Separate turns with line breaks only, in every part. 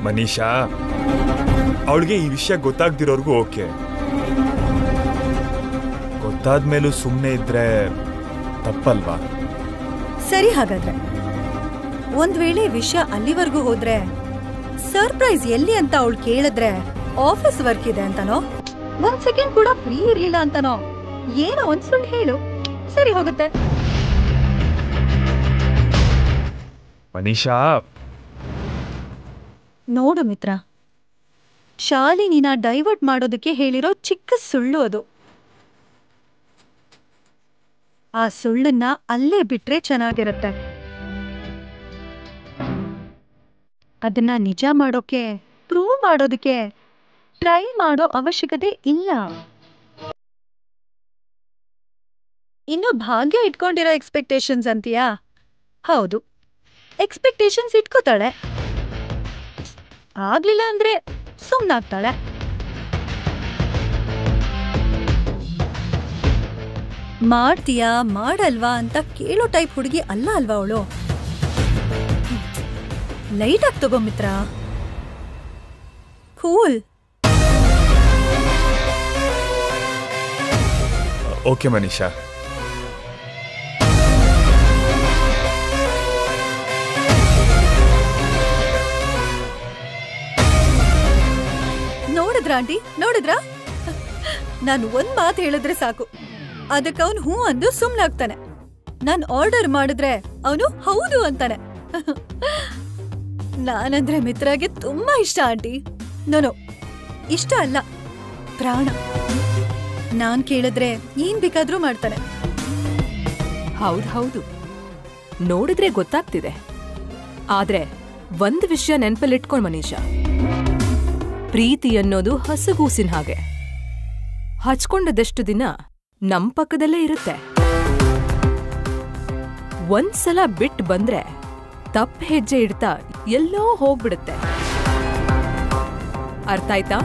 ಮನೀಷಾ, ಅವಳಿಗೆ ಈ ವಿಷಯ ಗೊತ್ತಾಗ್ದಿರೋರ್ಗೂ ಓಕೆ. ಗೊತ್ತಾದ್ಮೇಲೂ ಸುಮ್ಮನೆ ಇದ್ರೆ ತಪ್ಪಲ್ವಾ?
ಸರಿ, ಹಾಗಾದ್ರೆ ಒಂದ್ ವೇಳೆ ವಿಷಯ ಅಲ್ಲಿವರೆಗೂ ಹೋದ್ರೆ ಸರ್ಪ್ರೈಸ್ ಎಲ್ಲಿ ಅಂತ ಅವಳು ಕೇಳಿದ್ರೆ ಆಫೀಸ್ ವರ್ಕ್ ಇದೆ ಅಂತನೋ, 1 ಸೆಕೆಂಡ್ ಕೂಡ ಫ್ರೀ ಇರ್ಲಿಲ್ಲ ಅಂತನೋ, ಏನೋ ಒಂದ್ ಸುಳ್ಳು ಹೇಳು, ಸರಿ ಹೋಗುತ್ತೆ.
ಮನೀಷಾ,
ನೋಡು ಮಿತ್ರ, ಶಾಲಿನಿನ ಡೈವರ್ಟ್ ಮಾಡೋದಕ್ಕೆ ಹೇಳಿರೋ ಚಿಕ್ಕ ಸುಳ್ಳು ಅದು. ಆ ಸುಳ್ಳನ್ನ ಅಲ್ಲೇ ಬಿಟ್ರೆ ಚೆನ್ನಾಗಿರುತ್ತೆ. ಅದನ್ನ ನಿಜ ಮಾಡೋಕೆ, ಪ್ರೂವ್ ಮಾಡೋದಕ್ಕೆ ಟ್ರೈ ಮಾಡೋ ಅವಶ್ಯಕತೆ ಇಲ್ಲ. ಇನ್ನು ಭಾಗ್ಯ ಇಟ್ಕೊಂಡಿರೋ ಎಕ್ಸ್ಪೆಕ್ಟೇಷನ್ಸ್ ಅಂತೀಯಾ? ಹೌದು, ಎಕ್ಸ್ಪೆಕ್ಟೇಷನ್ಸ್ ಇಟ್ಕೋತಾಳೆ. ಆಗ್ಲಿಲ್ಲ ಅಂದ್ರೆ ಸುಮ್ನಾಗ್ತಾಳೆ. ಮಾಡ್ತೀಯಾ ಮಾಡಲ್ವಾ ಅಂತ ಕೇಳೋ ಟೈಪ್ ಹುಡುಗಿ ಅಲ್ಲ ಅಲ್ವಾ ಅವಳು. ಲೈಟ್ ಆಗಿ ತಗೋ ಮಿತ್ರ, ಕೂಲ್.
ಓಕೆ ಮನೀಷಾ.
ನೋಡಿದ್ರ ಆಂಟಿ, ನೋಡಿದ್ರ? ನಾನು ಒಂದ್ ಮಾತು ಹೇಳಿದ್ರೆ ಸಾಕು, ಅದಕ್ಕೆ ಅವನು ಹೂ ಅಂದು ಸುಮ್ನಾಗ್ತಾನೆ. ನಾನ್ ಆರ್ಡರ್ ಮಾಡಿದ್ರೆ ಅವನು ಹೌದು ಅಂತಾನೆ. ನಾನಂದ್ರೆ ಮಿತ್ರಗೆ ತುಂಬಾ ಇಷ್ಟ ಆಂಟಿ. ನೋನು ಇಷ್ಟ ಅಲ್ಲ, ಪ್ರಾಣ. ನಾನ್ ಕೇಳಿದ್ರೆ ಏನ್ ಬೇಕಾದ್ರೂ ಮಾಡ್ತಾನೆ.
ಹೌದು, ನೋಡಿದ್ರೆ ಗೊತ್ತಾಗ್ತಿದೆ. ಆದ್ರೆ ಒಂದ್ ವಿಷಯ ನೆನ್ಪಲ್ಲಿಟ್ಕೊಂಡ್ ಮನೀಷಾ, ಪ್ರೀತಿ ಅನ್ನೋದು ಹಸುಗೂಸಿನ ಹಾಗೆ. ಹಚ್ಕೊಂಡದಷ್ಟು ದಿನ ನಮ್ ಪಕ್ಕದಲ್ಲೇ ಇರುತ್ತೆ. ಒಂದ್ಸಲ ಬಿಟ್ಟು ಬಂದ್ರೆ ತಪ್ಪ ಹೆಜ್ಜೆ ಇಡ್ತಾ ಎಲ್ಲೋ ಹೋಗ್ಬಿಡುತ್ತೆ. ಅರ್ಥ ಆಯ್ತಾ?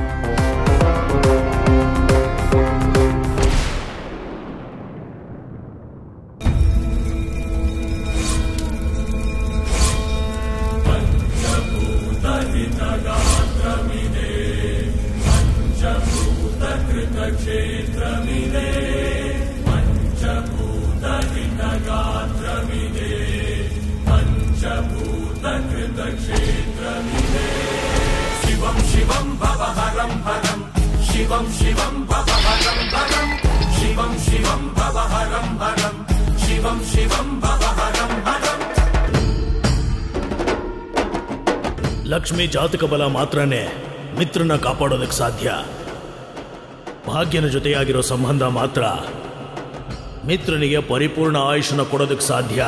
ಲಕ್ಷ್ಮಿ ಜಾತಕ ಬಲ ಮಾತ್ರನೇ ಮಿತ್ರನ ಕಾಪಾಡೋದಕ್ಕೆ ಸಾಧ್ಯ. ಭಾಗ್ಯನ ಜೊತೆಯಾಗಿರೋ ಸಂಬಂಧ ಮಾತ್ರ ಮಿತ್ರನಿಗೆ ಪರಿಪೂರ್ಣ ಆಯುಷನ ಕೊಡೋದಕ್ಕೆ ಸಾಧ್ಯ.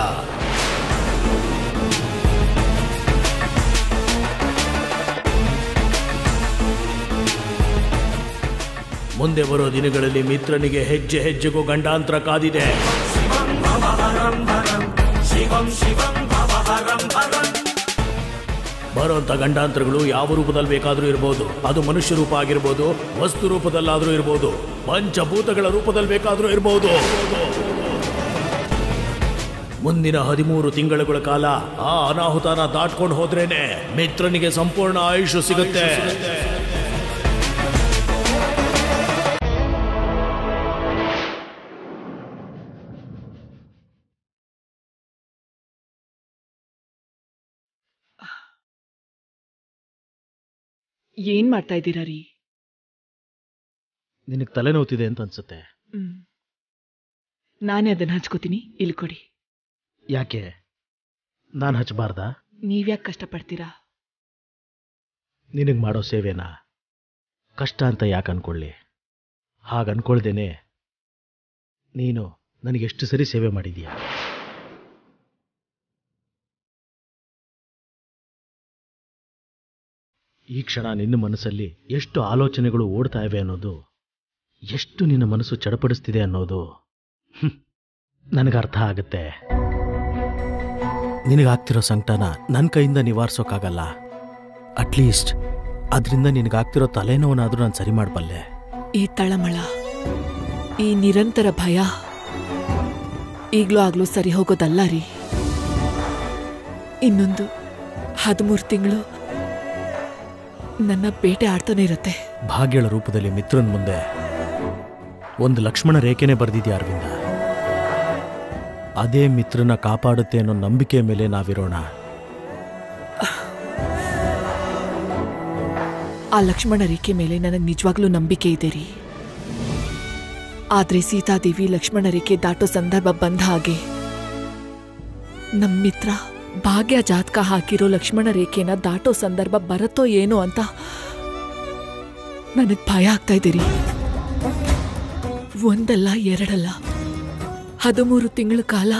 ಮುಂದೆ ಬರೋ ದಿನಗಳಲ್ಲಿ ಮಿತ್ರನಿಗೆ ಹೆಜ್ಜೆ ಹೆಜ್ಜೆಗೂ ಗಂಡಾಂತರ ಕಾದಿದೆ. ಬರೋಂಥ ಗಂಡಾಂತರಗಳು ಯಾವ ರೂಪದಲ್ಲಿ ಬೇಕಾದರೂ ಇರ್ಬೋದು. ಅದು ಮನುಷ್ಯ ರೂಪ ಆಗಿರ್ಬೋದು, ವಸ್ತು ರೂಪದಲ್ಲಾದರೂ ಇರ್ಬೋದು, ಪಂಚಭೂತಗಳ ರೂಪದಲ್ಲಿ ಬೇಕಾದರೂ ಇರ್ಬೋದು. ಮುಂದಿನ 13 ತಿಂಗಳುಗಳ ಕಾಲ ಆ ಅನಾಹುತನ ದಾಟ್ಕೊಂಡು ಹೋದ್ರೇನೆ ಮಿತ್ರನಿಗೆ ಸಂಪೂರ್ಣ ಆಯುಷ್ ಸಿಗುತ್ತೆ.
ಏನ್ ಮಾಡ್ತಾ ಇದ್ದೀರಾ ರೀ?
ನಿನಗೆ ತಲೆನೋವ್ತಿದೆ ಅಂತ ಅನ್ಸುತ್ತೆ.
ನಾನೇ ಅದನ್ನ ಹಚ್ಕೋತೀನಿ, ಇಲ್ಲಿ ಕೊಡಿ.
ಯಾಕೆ ನಾನು ಹಚ್ಚಬಾರ್ದಾ?
ನೀವ್ಯಾಕೆ ಕಷ್ಟಪಡ್ತೀರಾ?
ನಿನಗೆ ಮಾಡೋ ಸೇವೆನಾ ಕಷ್ಟ ಅಂತ ಯಾಕೆ ಅನ್ಕೊಳ್ಳಿ? ಹಾಗೆ ಅನ್ಕೊಳ್ದೇನೆ ನೀನು ನನಗೆಷ್ಟು ಸರಿ ಸೇವೆ ಮಾಡಿದೀಯ. ಈ ಕ್ಷಣ ನಿನ್ನ ಮನಸ್ಸಲ್ಲಿ ಎಷ್ಟು ಆಲೋಚನೆಗಳು ಓಡ್ತಾ ಇವೆ ಅನ್ನೋದು, ಎಷ್ಟು ನಿನ್ನ ಮನಸ್ಸು ಚಡಪಡಿಸ್ತಿದೆ ಅನ್ನೋದು ನನಗೆ ಅರ್ಥ ಆಗುತ್ತೆ. ನಿನಗಾಗ್ತಿರೋ ಸಂಕಟನ ನನ್ನ ಕೈಯಿಂದ ನಿವಾರಿಸೋಕ್ಕಾಗಲ್ಲ. ಅಟ್ಲೀಸ್ಟ್ ಅದರಿಂದ ನಿನಗಾಗ್ತಿರೋ ತಲೆನೋವನ್ನಾದರೂ ನಾನು ಸರಿ ಮಾಡಬಲ್ಲೆ.
ಈ ತಳಮಳ, ಈ ನಿರಂತರ ಭಯ ಈಗ್ಲೂ ಆಗ್ಲೂ ಸರಿ ಹೋಗೋದಲ್ಲ ರೀ. ಇನ್ನೊಂದು 13 ತಿಂಗಳು ನನ್ನ ಬೇಟೆ ಆಡ್ತಾನೆ ಇರುತ್ತೆ.
ಭಾಗ್ಯಳ ರೂಪದಲ್ಲಿ ಮಿತ್ರನ ಮುಂದೆ ಒಂದು ಲಕ್ಷ್ಮಣ ರೇಖೆನೇ ಬರೆದಿದ್ಯಾ ಅರವಿಂದ. ಅದೇ ಮಿತ್ರನ ಕಾಪಾಡುತ್ತೆ ಅನ್ನೋ ನಂಬಿಕೆ ಮೇಲೆ ನಾವಿರೋಣ.
ಆ ಲಕ್ಷ್ಮಣ ರೇಖೆ ಮೇಲೆ ನನಗೆ ನಿಜವಾಗ್ಲೂ ನಂಬಿಕೆ ಇದೆ ರೀ. ಆದ್ರೆ ಸೀತಾದೇವಿ ಲಕ್ಷ್ಮಣ ರೇಖೆ ದಾಟೋ ಸಂದರ್ಭ ಬಂದ ಹಾಗೆ ನಮ್ಮ ಮಿತ್ರ ಭಾಗ್ಯ ಜಾತಕ ಹಾಕಿರೋ ಲಕ್ಷ್ಮಣ ರೇಖೆನ ದಾಟೋ ಸಂದರ್ಭ ಬರುತ್ತೋ ಏನೋ ಅಂತ ನನಗ್ ಭಯ ಆಗ್ತಾ ಇದೆ ರೀ. ಒಂದಲ್ಲ ಎರಡಲ್ಲ 13 ತಿಂಗಳ ಕಾಲ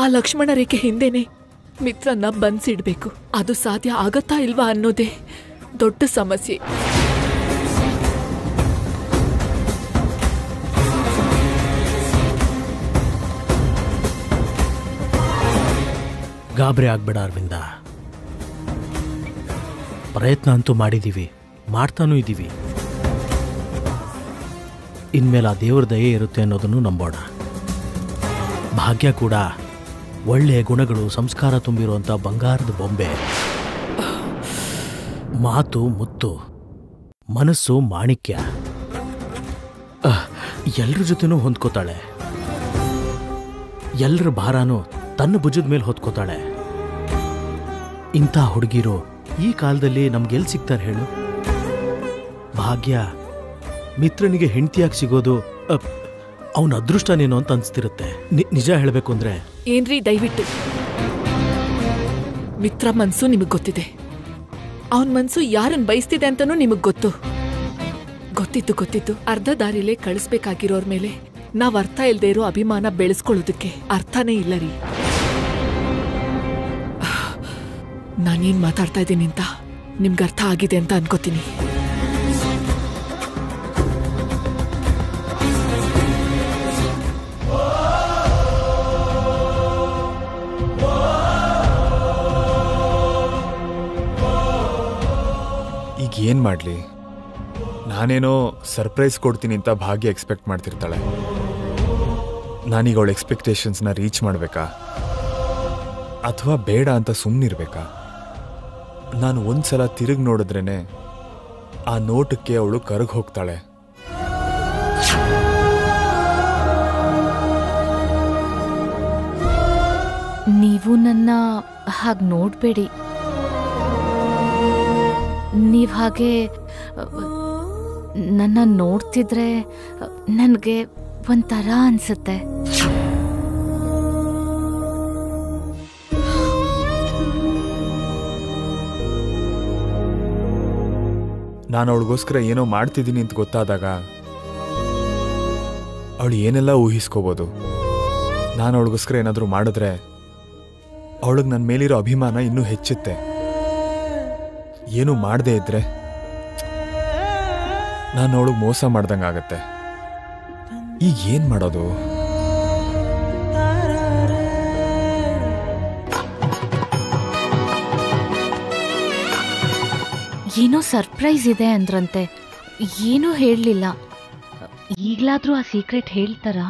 ಆ ಲಕ್ಷ್ಮಣ ರೇಖೆ ಹಿಂದೆನೆ ಮಿತ್ರನ್ನ ಬಂದ್ಸಿಡ್ಬೇಕು. ಅದು ಸಾಧ್ಯ ಆಗತ್ತಾ ಇಲ್ವಾ ಅನ್ನೋದೇ ದೊಡ್ಡ ಸಮಸ್ಯೆ.
ಗಾಬರಿ ಆಗ್ಬೇಡ ಅರವಿಂದ. ಪ್ರಯತ್ನ ಅಂತೂ ಮಾಡಿದೀವಿ, ಮಾಡ್ತಾನೂ ಇದ್ದೀವಿ. ಇನ್ಮೇಲೆ ಆ ದೇವ್ರ ದಯೆ ಇರುತ್ತೆ ಅನ್ನೋದನ್ನು ನಂಬೋಣ. ಭಾಗ್ಯ ಕೂಡ ಒಳ್ಳೆಯ ಗುಣಗಳು, ಸಂಸ್ಕಾರ ತುಂಬಿರುವಂಥ ಬಂಗಾರದ ಬೊಂಬೆ. ಮಾತು ಮುತ್ತು, ಮನಸ್ಸು ಮಾಣಿಕ್ಯ. ಎಲ್ಲರ ಜೊತೆನೂ ಹೊಂದ್ಕೋತಾಳೆ. ಎಲ್ಲರ ಭಾರನೂ ತನ್ನ ಭುಜದ ಮೇಲೆ ಹೊತ್ಕೋತಾಳೆ. ಇಂಥ ಹುಡುಗಿರು ಈ ಕಾಲದಲ್ಲಿ ನಮ್ಗೆಲ್ ಸಿಗ್ತಾರೆ ಹೇಳು? ಭಾಗ್ಯ ಮಿತ್ರನಿಗೆ ಹೆಂಡತಿಯಾಗಿ ಸಿಗೋದು ಅವನ ಅದೃಷ್ಟನೇನೋ ಅಂತ ಅನ್ಸ್ತಿರುತ್ತೆ. ನಿಜ ಹೇಳಬೇಕು ಅಂದ್ರೆ.
ಏನ್ರಿ ದಯವಿಟ್ಟು, ಮಿತ್ರ ಮನ್ಸು ನಿಮಗ್ ಗೊತ್ತಿದೆ, ಅವನ್ ಮನ್ಸು ಯಾರನ್ನ ಬಯಸ್ತಿದೆ ಅಂತನೂ ನಿಮಗ್ ಗೊತ್ತಿತ್ತು. ಅರ್ಧ ದಾರಿಲೇ ಕಳಿಸ್ಬೇಕಾಗಿರೋರ್ ಮೇಲೆ ನಾವ್ ಅರ್ಥ ಇಲ್ದೇ ಇರೋ ಅಭಿಮಾನ ಬೆಳೆಸ್ಕೊಳ್ಳೋದಕ್ಕೆ ಅರ್ಥನೇ ಇಲ್ಲ ರೀ. ನಾನೇನ್ ಮಾತಾಡ್ತಾ ಇದ್ದೀನಿ ಅಂತ ನಿಮ್ಗೆ ಅರ್ಥ ಆಗಿದೆ ಅಂತ ಅನ್ಕೋತೀನಿ.
ಈಗ ಏನ್ ಮಾಡ್ಲಿ? ನಾನೇನೋ ಸರ್ಪ್ರೈಸ್ ಕೊಡ್ತೀನಿ ಅಂತ ಭಾಗ್ಯ ಎಕ್ಸ್ಪೆಕ್ಟ್ ಮಾಡ್ತಿರ್ತಾಳೆ. ನಾನೀಗ ಅವಳ ಎಕ್ಸ್ಪೆಕ್ಟೇಷನ್ಸ್ನ ರೀಚ್ ಮಾಡಬೇಕಾ ಅಥವಾ ಬೇಡ ಅಂತ ಸುಮ್ಮನಿರ್ಬೇಕಾ? ನಾನು ಒಂದ್ಸಲ ತಿರುಗಿ ನೋಡಿದ್ರೇನೆ ಆ ನೋಟಕ್ಕೆ ಅವಳು ಕರಗಿ ಹೋಗ್ತಾಳೆ.
ನೀವು ನನ್ನ ಹಾಗೆ ನೋಡ್ಬೇಡಿ. ನೀವ್ ಹಾಗೆ ನನ್ನ ನೋಡ್ತಿದ್ರೆ ನನಗೆ ಒಂಥರ ಅನ್ಸುತ್ತೆ.
ನಾನು ಅವಳಿಗೋಸ್ಕರ ಏನೋ ಮಾಡ್ತಿದ್ದೀನಿ ಅಂತ ಗೊತ್ತಾದಾಗ ಅವಳು ಏನೆಲ್ಲ ಊಹಿಸ್ಕೋಬೋದು. ನಾನು ಅವಳಿಗೋಸ್ಕರ ಏನಾದರೂ ಮಾಡಿದ್ರೆ ಅವಳಿಗೆ ನನ್ನ ಮೇಲಿರೋ ಅಭಿಮಾನ ಇನ್ನೂ ಹೆಚ್ಚುತ್ತೆ. ಏನು ಮಾಡದೇ ಇದ್ರೆ ನಾನು ಅವಳಿಗೆ ಮೋಸ ಮಾಡ್ದಂಗಾಗತ್ತೆ. ಈಗ ಏನು ಮಾಡೋದು?
ಏನೋ ಸರ್ಪ್ರೈಸ್ ಇದೆ ಅಂದ್ರಂತೆ, ಏನೂ ಹೇಳಲಿಲ್ಲ. ಈಗಲಾದ್ರೂ ಆ ಸೀಕ್ರೆಟ್ ಹೇಳ್ತಾರಾ?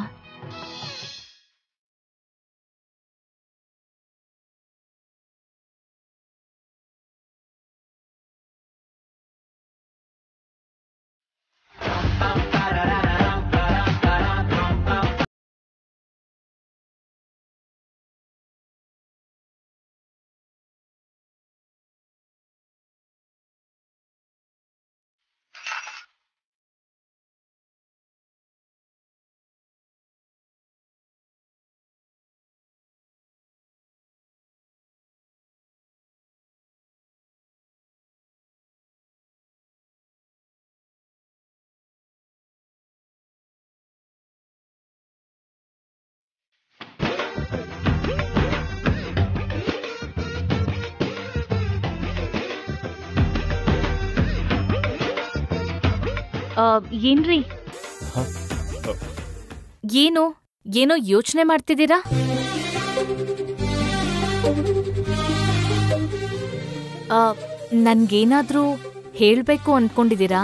ಏನ್ರಿ, ಏನೋ ಯೋಚನೆ ಮಾಡ್ತಿದ್ದೀರಾ? ನನ್ಗೇನಾದ್ರೂ ಹೇಳ್ಬೇಕು ಅನ್ಕೊಂಡಿದ್ದೀರಾ?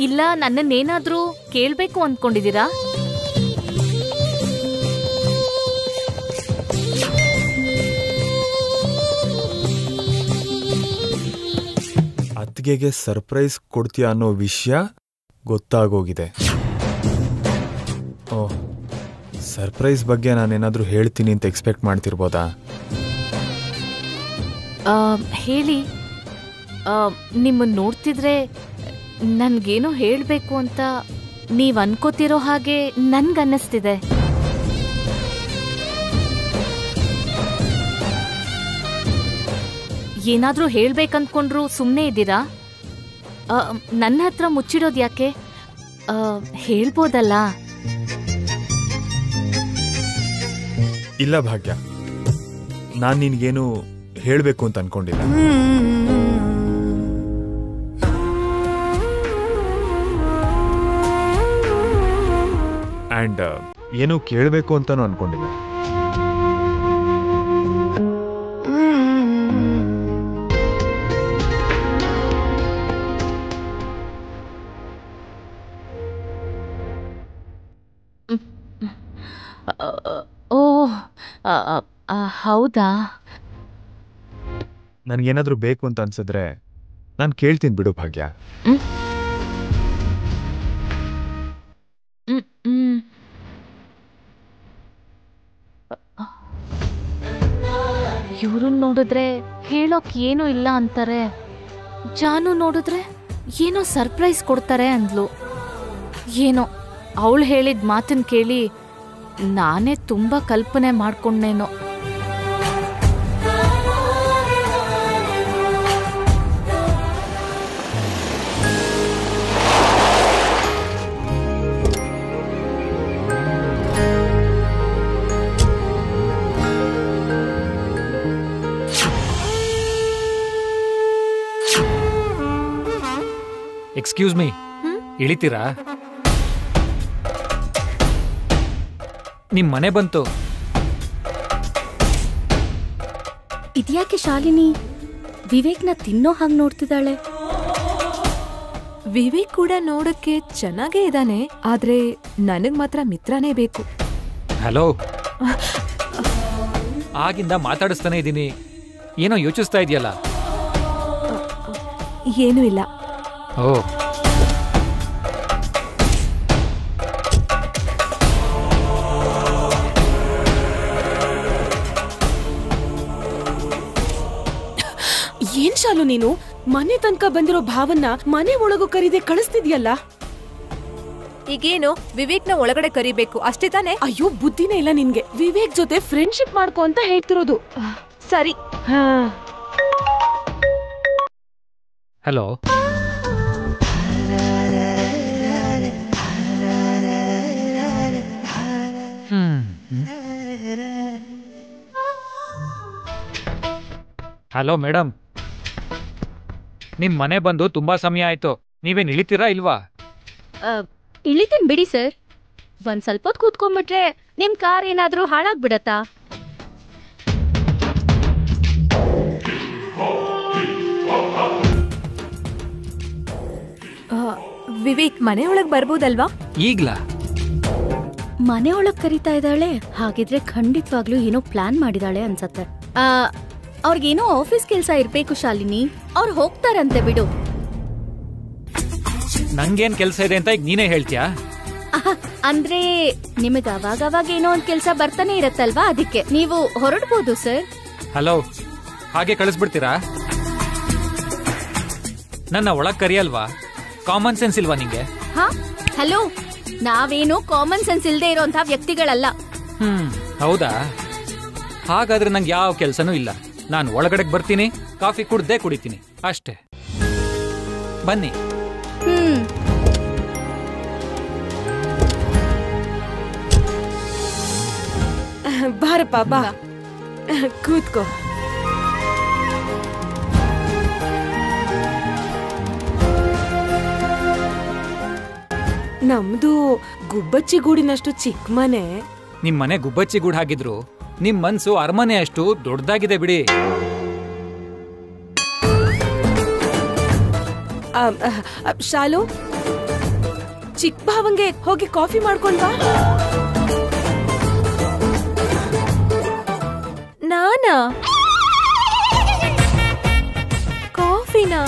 ಇಲ್ಲ ನನ್ನನ್ನೇನಾದ್ರೂ ಕೇಳ್ಬೇಕು ಅನ್ಕೊಂಡಿದ್ದೀರಾ?
ಅತ್ತಿಗೆಗೆ ಸರ್ಪ್ರೈಸ್ ಕೊಡ್ತೀಯ ಅನ್ನೋ ವಿಷಯ ಗೊತ್ತಾಗೋಗಿದೆ. ಓಹ್, ಸರ್ಪ್ರೈಸ್ ಬಗ್ಗೆ ನಾನೇನಾದರೂ ಹೇಳ್ತೀನಿ ಅಂತ ಎಕ್ಸ್ಪೆಕ್ಟ್ ಮಾಡ್ತಿರ್ಬೋದಾ?
ಹೇಳಿ. ನಿಮ್ಮನ್ನು ನೋಡ್ತಿದ್ರೆ ನನ್ಗೇನೋ ಹೇಳಬೇಕು ಅಂತ ನೀವ್ ಅನ್ಕೋತಿರೋ ಹಾಗೆ ನನ್ಗನ್ನಿಸ್ತಿದೆ. ಏನಾದ್ರೂ ಹೇಳ್ಬೇಕಂದ್ಕೊಂಡ್ರು ಸುಮ್ಮನೆ ಇದ್ದೀರಾ? ನನ್ನ ಹತ್ರ ಮುಚ್ಚಿಡೋದು ಯಾಕೆ? ಹೇಳ್ಬೋದಲ್ಲ.
ಇಲ್ಲ ಭಾಗ್ಯ, ನಾನು ನಿನ್ಗೇನು ಹೇಳಬೇಕು ಅಂತ ಅನ್ಕೊಂಡಿಲ್ಲ. ಆ್ಯಂಡ್ ಏನೂ ಕೇಳಬೇಕು ಅಂತಾನು ಅನ್ಕೊಂಡಿಲ್ಲ.
ಓಹ್, ಹೌದಾ?
ನನಗೇನಾದ್ರೂ ಬೇಕು ಅಂತ ಅನ್ಸಿದ್ರೆ ನಾನು ಕೇಳ್ತೀನಿ ಬಿಡು ಭಾಗ್ಯ.
ಇವ್ರನ್ನ ನೋಡಿದ್ರೆ ಹೇಳೋಕ್ ಏನೂ ಇಲ್ಲ ಅಂತಾರೆ. ಜಾನು ನೋಡಿದ್ರೆ ಏನೋ ಸರ್ಪ್ರೈಸ್ ಕೊಡ್ತಾರೆ ಅಂದ್ಲು. ಏನೋ ಅವಳು ಹೇಳಿದ ಮಾತನ್ನ ಕೇಳಿ ನಾನೇ ತುಂಬಾ ಕಲ್ಪನೆ ಮಾಡ್ಕೊಂಡೇನೋ.
Excuse me, ಇಳಿತೀರಾ? ನಿಮ್ ಮನೆ ಬಂತು.
ಇದ್ಯಾಕೆ ಶಾಲಿನಿ ವಿವೇಕ್ನ ತಿನ್ನೋ ಹಾಗೆ ನೋಡ್ತಿದ್ದಾಳೆ?
ವಿವೇಕ್ ಕೂಡ ನೋಡಕ್ಕೆ ಚೆನ್ನಾಗೇ ಇದ್ದಾನೆ, ಆದ್ರೆ ನನಗ್ ಮಾತ್ರ ಮಿತ್ರನೇ ಬೇಕು.
ಹಲೋ, ಆಗಿಂದ ಮಾತಾಡಿಸ್ತಾನೆ ಇದ್ದೀನಿ, ಏನೋ ಯೋಚಿಸ್ತಾ ಇದೆಯಲ್ಲ?
ಏನೂ ಇಲ್ಲ.
ಓ,
ಏನ್ ಶಾಲು ನೀನು ಮನೆ ತನಕ ಬಂದಿರೋ ಭಾವನ್ನ ಮನೆ ಒಳಗೂ ಕರೀದೆ ಕಳಿಸ್ತಿದ್ಯಲ್ಲ?
ಈಗೇನು ವಿವೇಕ್ನ ಒಳಗಡೆ ಕರಿಬೇಕು ಅಷ್ಟೇ ತಾನೆ?
ಅಯ್ಯೋ, ಬುದ್ಧಿನೇ ಇಲ್ಲ ನಿನ್ಗೆ. ವಿವೇಕ್ ಜೊತೆ ಫ್ರೆಂಡ್ಶಿಪ್ ಮಾಡ್ಕೊ ಅಂತ ಹೇಳ್ತಿರೋದು.
ಸರಿ.
ಹಲೋ. ಹಲೋ ಮೇಡಮ್, ನಿಮ್ ಮನೆ ಬಂದು ತುಂಬಾ ಸಮಯ ಆಯ್ತು. ನೀವೇನ್ ಇಳಿತೀರಾ ಇಲ್ವಾ?
ಇಳಿತೀನಿ ಬಿಡಿ ಸರ್. ಒಂದ್ ಸ್ವಲ್ಪ ಹೊತ್ತು ಕೂತ್ಕೊಂಡ್ಬಿಟ್ರೆ ನಿಮ್ ಕಾರ್ ಏನಾದ್ರೂ ಹಾಳಾಗ್ಬಿಡತ್ತಾ?
ವಿವೇಕ್ ಮನೆ ಒಳಗ್ ಬರ್ಬೋದಲ್ವಾ?
ಈಗ್ಲಾ?
ಮನೆ ಒಳಗ್ ಕರೀತಾ ಇದ್ದಾಳೆ. ಹಾಗಿದ್ರೆ ಖಂಡಿತವಾಗ್ಲೂ ಏನೋ ಪ್ಲಾನ್ ಮಾಡಿದಾಳೆ ಅನ್ಸತ್ತೆ. ಅವ್ರಿಗೇನೋ ಆಫೀಸ್ ಕೆಲ್ಸ ಇರ್ಬೇಕು ಶಾಲಿನಿ, ಅವ್ರು ಹೋಗ್ತಾರಂತೆ ಬಿಡು.
ನಂಗೇನ್ ಕೆಲ್ಸ ಇದೆ ಅಂತ ಈಗ ನೀನೇ ಹೇಳ್ತೀಯಾ?
ಅಂದ್ರೆ ನಿಮಗ್ ಅವಾಗ ಏನೋ ಒಂದ್ ಕೆಲ್ಸ ಬರ್ತಾನೆ ಇರತ್ತಲ್ವಾ, ಅದಕ್ಕೆ ನೀವು ಹೊರಡ್ಬೋದು ಸರ್.
ಹಲೋ, ಹಾಗೆ ಕಳಿಸ್ಬಿಡ್ತೀರಾ? ನನ್ನ ಒಳಗ್ ಕರಿಯಲ್ವಾ? ಕಾಮನ್ ಸೆನ್ಸ್ ಇಲ್ವಾ ನಿಂಗೆ?
ಹಾ, ಹಲೋ, ನಾವೇನು ಕಾಮನ್ ಸೆನ್ಸ್ ಇಲ್ದೇ ಇರೋಂಥ ವ್ಯಕ್ತಿಗಳಲ್ಲ.
ಹೌದಾ? ಹಾಗಾದ್ರೆ ನಂಗೆ ಯಾವ ಕೆಲ್ಸನೂ ಇಲ್ಲ. ನಾನು ಒಳಗಡೆಗೆ ಬರ್ತೀನಿ, ಕಾಫಿ ಕುಡ್ದೇ ಕುಡಿತೀನಿ ಅಷ್ಟೇ. ಬನ್ನಿ.
ಬಾರಪ್ಪ, ಬಾ ಕೂತ್ಕೋ. ನಮ್ದು ಗುಬ್ಬಚ್ಚಿ ಗೂಡಿನಷ್ಟು ಚಿಕ್ಕ ಮನೆ.
ನಿಮ್ ಮನೆ ಗುಬ್ಬಚ್ಚಿ ಗೂಡ್ ಹಾಗಿದ್ರು ನಿಮ್ ಮನ್ಸು ಅರಮನೆ ಅಷ್ಟು ದೊಡ್ಡದಾಗಿದೆ ಬಿಡಿ.
ಶಾಲು, ಚಿಕ್ಕ ಭಾವಂಗೆ ಹೋಗಿ ಕಾಫಿ ಮಾಡ್ಕೊಂಡ್ ಬಾ.
ನಾನಾ? ಕಾಫಿನಾ?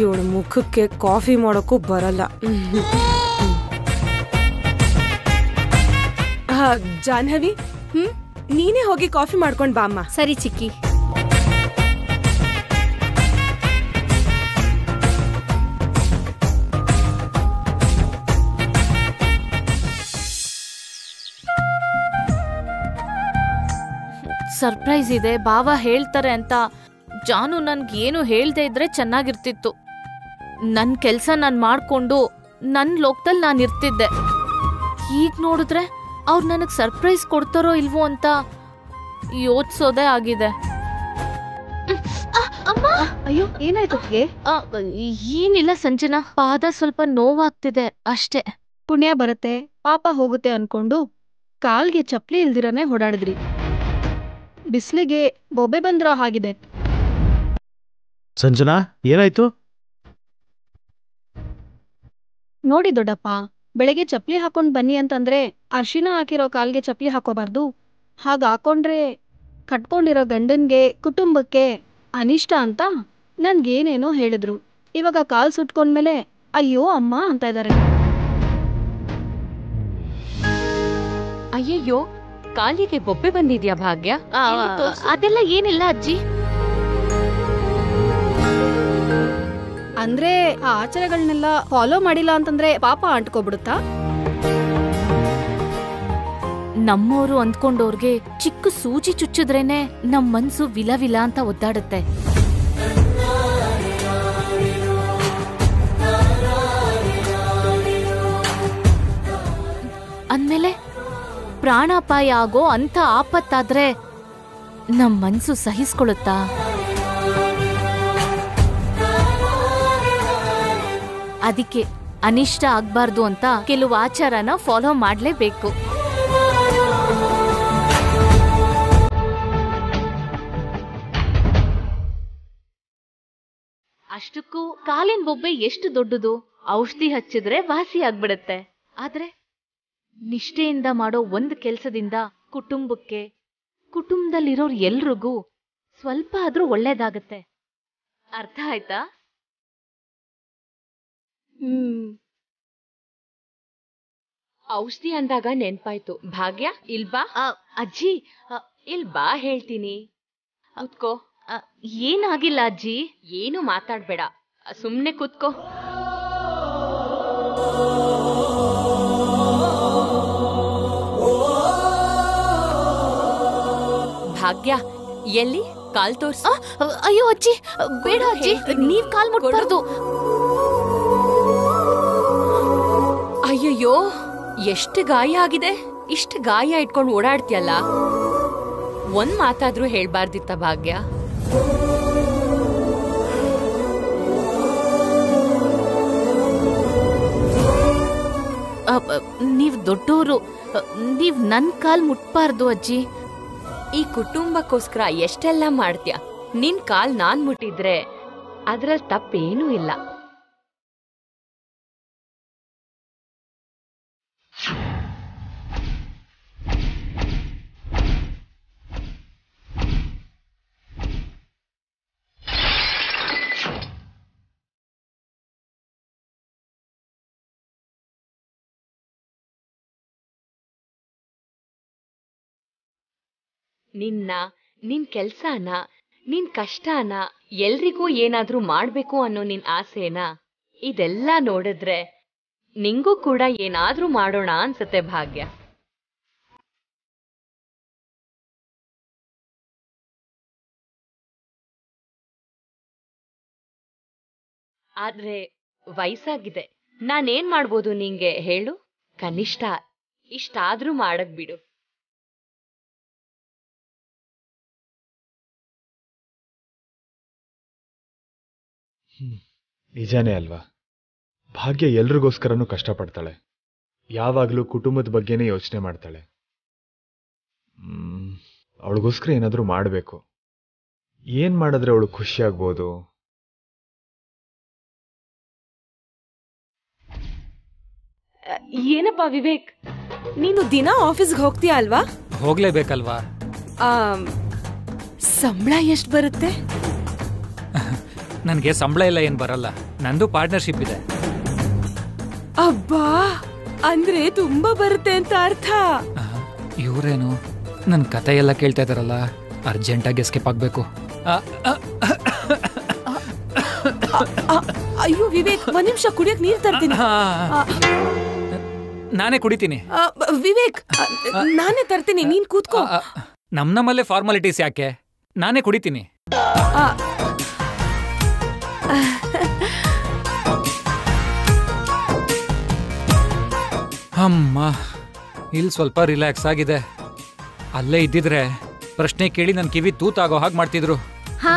ಇವಳ ಮುಖಕ್ಕೆ ಕಾಫಿ ಮಾಡೋಕ್ಕೂ ಬರಲ್ಲ. ಜಾಹ್ನವಿ, ನೀನೇ ಹೋಗಿ ಕಾಫಿ ಮಾಡ್ಕೊಂಡ್ ಬಾ ಅಮ್ಮ.
ಸರಿ ಚಿಕ್ಕಿ.
ಸರ್ಪ್ರೈಸ್ ಇದೆ, ಬಾವ ಹೇಳ್ತಾರೆ ಅಂತ ಜಾನು ನನ್ಗೇನು ಹೇಳ್ದೆ ಇದ್ರೆ ಚೆನ್ನಾಗಿರ್ತಿತ್ತು. ನನ್ ಕೆಲ್ಸ ನಾನ್ ಮಾಡ್ಕೊಂಡು ನನ್ ಲೋಕದಲ್ಲಿ ನಾನು ಇರ್ತಿದ್ದೆ. ಈಗ ನೋಡಿದ್ರೆ ಅವ್ರು ನನಗ್ ಸರ್ಪ್ರೈಸ್ ಕೊಡ್ತಾರೋ ಇಲ್ವೋ ಅಂತ ಯೋಚಿಸೋದೇ ಆಗಿದೆ.
ಅಯ್ಯೋ, ಏನಾಯ್ತು?
ಏನಿಲ್ಲ ಸಂಜನಾ, ಪಾದ ಸ್ವಲ್ಪ ನೋವಾಗ್ತಿದೆ ಅಷ್ಟೇ.
ಪುಣ್ಯ ಬರುತ್ತೆ ಪಾಪ ಹೋಗುತ್ತೆ ಅನ್ಕೊಂಡು ಕಾಲ್ಗೆ ಚಪ್ಲಿ ಇಲ್ದಿರನೆ ಓಡಾಡಿದ್ರಿ. ಬಿಸ್ಲಿಗೆ ಬೊಬ್ಬೆ ಬಂದ್ರ ಹಾಗಿದೆ.
ಸಂಜನಾ, ಏನಾಯ್ತು?
ನೋಡಿ ದೊಡ್ಡಪ್ಪ, ಬೆಳಗ್ಗೆ ಚಪ್ಲಿ ಹಾಕೊಂಡ್ ಬನ್ನಿ ಅಂತಂದ್ರೆ ಅರ್ಶಿನ ಹಾಕಿರೋ ಕಾಲ್ಗೆ ಚಪ್ಲಿ ಹಾಕೋಬಾರ್ದು. ಹಾಗ ಹಾಕೊಂಡ್ರೆ ಕಟ್ಕೊಂಡಿರೋ ಗಂಡನ್ಗೆ ಕುಟುಂಬಕ್ಕೆ ಅನಿಷ್ಟ ಅಂತ ನನ್ಗೇನೇನೋ ಹೇಳಿದ್ರು. ಇವಾಗ ಕಾಲ್ ಸುಟ್ಕೊಂಡ್ಮೇಲೆ ಅಯ್ಯೋ ಅಮ್ಮ ಅಂತ ಇದಾರೆ.
ಅಯ್ಯಯ್ಯೋ, ಕಾಲಿಗೆ ಬೊಬ್ಬೆ ಬಂದಿದ್ಯಾ ಭಾಗ್ಯ?
ಅದೆಲ್ಲ ಏನಿಲ್ಲ ಅಜ್ಜಿ.
ಅಂದ್ರೆ ಆ ಆಚಾರಗಳನ್ನೆಲ್ಲ ಫಾಲೋ ಮಾಡಿಲ್ಲ ಅಂತಂದ್ರೆ ಪಾಪ ಅಂಟ್ಕೊಬಿಡುತ್ತಾ?
ನಮ್ಮೋರು ಅಂದ್ಕೊಂಡವ್ರಿಗೆ ಚಿಕ್ಕ ಸೂಜಿ ಚುಚ್ಚಿದ್ರೇನೆ ನಮ್ ಮನ್ಸು ವಿಲ ಅಂತ ಒದ್ದಾಡುತ್ತೆ. ಅಂದ್ಮೇಲೆ ಪ್ರಾಣಾಪಾಯ ಆಗೋ ಅಂತ ಆಪತ್ತಾದ್ರೆ ನಮ್ ಮನ್ಸು ಸಹಿಸ್ಕೊಳುತ್ತಾ? ಅದಕ್ಕೆ ಅನಿಷ್ಟ ಆಗ್ಬಾರ್ದು ಅಂತ ಕೆಲವು ಆಚಾರನ ಫಾಲೋ ಮಾಡ್ಲೇಬೇಕು. ಅಷ್ಟಕ್ಕೂ ಕಾಲಿನ ಬೊಬ್ಬೆ ಎಷ್ಟು ದೊಡ್ಡದು, ಔಷಧಿ ಹಚ್ಚಿದ್ರೆ ವಾಸಿ ಆಗ್ಬಿಡುತ್ತೆ. ಆದ್ರೆ ನಿಷ್ಠೆಯಿಂದ ಮಾಡೋ ಒಂದು ಕೆಲ್ಸದಿಂದ ಕುಟುಂಬಕ್ಕೆ, ಕುಟುಂಬದಲ್ಲಿರೋರ್ ಎಲ್ರಿಗೂ ಸ್ವಲ್ಪ ಆದ್ರೂ ಒಳ್ಳೇದಾಗತ್ತೆ. ಅರ್ಥ ಆಯ್ತಾ?
ಔಷಧಿ ಅಂದಾಗ ನೆನ್ಪಾಯ್ತು. ಭಾಗ್ಯ, ಇಲ್ಬಾ.
ಅಜ್ಜಿ,
ಇಲ್ಬಾ, ಹೇಳ್ತೀನಿ. ಕುತ್ಕೋ.
ಏನಾಗಿಲ್ಲ ಅಜ್ಜಿ.
ಏನು ಮಾತಾಡ್ಬೇಡ, ಸುಮ್ನೆ ಕುತ್ಕೋ. ಭಾಗ್ಯ, ಎಲ್ಲಿ ಕಾಲ್ ತೋರ್ಸು.
ಅಯ್ಯೋ ಅಜ್ಜಿ, ಬೇಡ ಅಜ್ಜಿ, ನೀವ್ ಕಾಲ್ ಮುಟ್ಬಾರ್ದು.
ಅಯ್ಯಯ್ಯೋ, ಎಷ್ಟು ಗಾಯ ಆಗಿದೆ. ಇಷ್ಟು ಗಾಯ ಇಟ್ಕೊಂಡು ಓಡಾಡ್ತೀಯಲ್ಲ, ಒಂದ್ ಮಾತಾದ್ರೂ ಹೇಳ್ಬಾರ್ದಿತ್ತ ಭಾಗ್ಯ?
ನೀವ್ ದೊಡ್ಡೋರು, ನೀವ್ ನನ್ ಕಾಲ್ ಮುಟ್ಬಾರ್ದು ಅಜ್ಜಿ.
ಈ ಕುಟುಂಬಕ್ಕೋಸ್ಕರ ಎಷ್ಟೆಲ್ಲ ಮಾಡ್ತೀಯ. ನಿನ್ ಕಾಲ್ ನಾನ್ ಮುಟ್ಟಿದ್ರೆ ಅದ್ರಲ್ಲಿ ತಪ್ಪೇನೂ ಇಲ್ಲ. ನಿನ್ ಕೆಲ್ಸನ, ನಿನ್ ಕಷ್ಟನ, ಎಲ್ರಿಗೂ ಏನಾದ್ರೂ ಮಾಡ್ಬೇಕು ಅನ್ನೋ ನಿನ್ ಆಸೆನ ಇದೆಲ್ಲ ನೋಡಿದ್ರೆ ನಿಂಗೂ ಕೂಡ ಏನಾದ್ರೂ ಮಾಡೋಣ ಅನ್ಸತ್ತೆ ಭಾಗ್ಯ. ಆದ್ರೆ ವಯಸ್ಸಾಗಿದೆ, ನಾನೇನ್ ಮಾಡ್ಬೋದು ನಿಂಗೆ ಹೇಳು? ಕನಿಷ್ಠ ಇಷ್ಟಾದ್ರೂ ಮಾಡಕ್ ಬಿಡು.
ನಿಜಾನೇ ಅಲ್ವಾ? ಭಾಗ್ಯ ಎಲ್ರಿಗೋಸ್ಕರನೂ ಕಷ್ಟಪಡ್ತಾಳೆ. ಯಾವಾಗಲೂ ಕುಟುಂಬದ ಬಗ್ಗೆನೇ ಯೋಚನೆ ಮಾಡ್ತಾಳೆ. ಅವಳಿಗೋಸ್ಕರ ಏನಾದರೂ ಮಾಡಬೇಕು. ಏನ್ ಮಾಡಿದ್ರೆ ಅವಳು ಖುಷಿ ಆಗ್ಬೋದು?
ಏನಪ್ಪ ವಿವೇಕ್, ನೀನು ದಿನ ಆಫೀಸ್ಗೆ ಹೋಗ್ತೀಯ ಅಲ್ವಾ?
ಹೋಗ್ಲೇಬೇಕಲ್ವಾ?
ಸಂಬಳ ಎಷ್ಟು ಬರುತ್ತೆ?
ನನಗೆ ಸಂಬಳ ಎಲ್ಲ ಏನ್ ಬರಲ್ಲ. ನಂದು ಪಾರ್ಟ್ನರ್ಶಿಪ್ ಇದೆ.
ಅಬ್ಬಾ, ಅಂದ್ರೆ ತುಂಬಾ ಬರುತ್ತೆ ಅಂತ ಅರ್ಥ.
ಇವ್ರೇನು ನನ್ನ ಕತೆ ಎಲ್ಲ ಕೇಳ್ತಾ ಇದಾರಲ್ಲ, ಅರ್ಜೆಂಟಾಗಿ ಎಸ್ಕೇಪ್ ಆಗ್ಬೇಕು.
ಅಯ್ಯೋ ವಿವೇಕ್, ಒಂದ್ ನಿಮಿಷ ಕುಡಿಯಕ್ ನೀರ್ ತರ್ತೀನಿ.
ನಾನೇ ಕುಡಿತೀನಿ.
ವಿವೇಕ್, ನಾನೇ ತರ್ತೀನಿ, ನೀನ್ ಕೂತ್ಕೋ.
ನಮ್ಮಲ್ಲೇ ಫಾರ್ಮಾಲಿಟೀಸ್ ಯಾಕೆ, ನಾನೇ ಕುಡಿತೀನಿ. ಅಮ್ಮ, ಇಲ್ಲಿ ಸ್ವಲ್ಪ ರಿಲ್ಯಾಕ್ಸ್ ಆಗಿದೆ. ಅಲ್ಲೇ ಇದ್ದಿದ್ರೆ ಪ್ರಶ್ನೆ ಕೇಳಿ ನನ್ ಕಿವಿ ತೂತಾಗೋ ಹಾಗೆ ಮಾಡ್ತಿದ್ರು.
ಹಾ,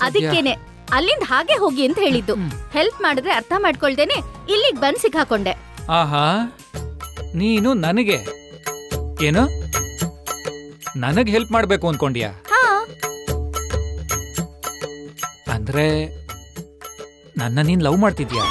ಅದಕ್ಕೇನೆ ಅಲ್ಲಿಂದ ಹಾಗೆ ಹೋಗಿ ಅಂತ ಹೇಳಿದ್ದು. ಹೆಲ್ಪ್ ಮಾಡಿದ್ರೆ ಅರ್ಥ ಮಾಡ್ಕೊಳ್ತೇನೆ, ಇಲ್ಲಿಗೆ ಬಂದ್ ಸಿಕ್ಕಾಕೊಂಡೆ.
ಆಹಾ, ನೀನು ನನಗೆ ಏನು ನನಗ್ ಹೆಲ್ಪ್ ಮಾಡ್ಬೇಕು ಅನ್ಕೊಂಡ್ಯಾ? ಅಂದ್ರೆ ನನ್ನ ನೀನ್ ಲವ್ ಮಾಡ್ತಿದ್ಯಾ?